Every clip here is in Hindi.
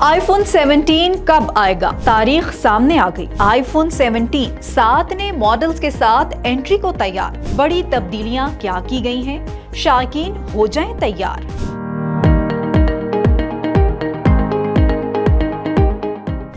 आईफोन 17 कब आएगा? तारीख सामने आ गई। आईफोन 17 7 नए मॉडल्स के साथ एंट्री को तैयार। बड़ी तब्दीलियां क्या की गई हैं? शायकीन हो जाएं तैयार।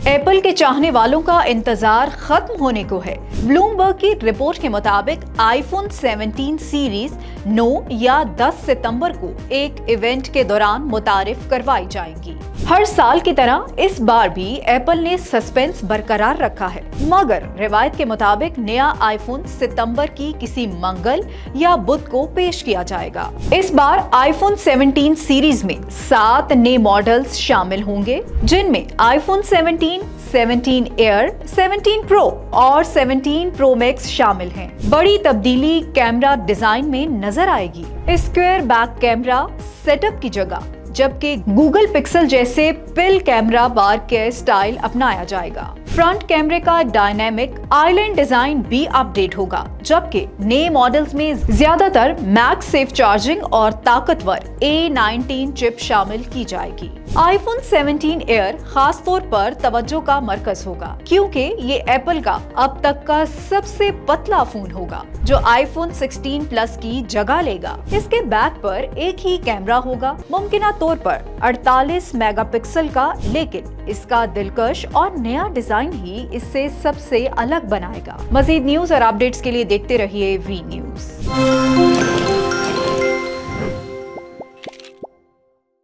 एप्पल के चाहने वालों का इंतजार खत्म होने को है। ब्लूमबर्ग की रिपोर्ट के मुताबिक आईफोन 17 सीरीज 9 या 10 सितंबर को एक इवेंट के दौरान मुतारिफ करवाई जाएंगी। हर साल की तरह इस बार भी एप्पल ने सस्पेंस बरकरार रखा है, मगर रिवायत के मुताबिक नया आईफोन सितंबर की किसी मंगल या बुध को पेश किया जाएगा। इस बार आईफोन 17 सीरीज में 7 नए मॉडल्स शामिल होंगे, जिनमें आईफोन 17, 17 एयर, 17 प्रो और 17 प्रो मैक्स शामिल हैं। बड़ी तब्दीली कैमरा डिजाइन में नजर आएगी। स्क्वायर बैक कैमरा सेटअप की जगह जबकि गूगल पिक्सल जैसे पिल कैमरा बार के स्टाइल अपनाया जाएगा। फ्रंट कैमरे का डायनामिक आइलैंड डिजाइन भी अपडेट होगा, जबकि नए मॉडल्स में ज्यादातर मैक्स सेफ चार्जिंग और ताकतवर A19 चिप शामिल की जाएगी। आईफोन 17 एयर खास तौर पर तवज्जो का मरकज होगा, क्योंकि ये एप्पल का अब तक का सबसे पतला फोन होगा, जो आईफोन 16 प्लस की जगह लेगा। इसके बैक पर एक ही कैमरा होगा, मुमकिना तौर पर 48 मेगापिक्सल का, लेकिन इसका दिलकश और नया डिजाइन ही इससे सबसे अलग बनाएगा। मजीद न्यूज और अपडेट्स के लिए देखते रहिए वी न्यूज।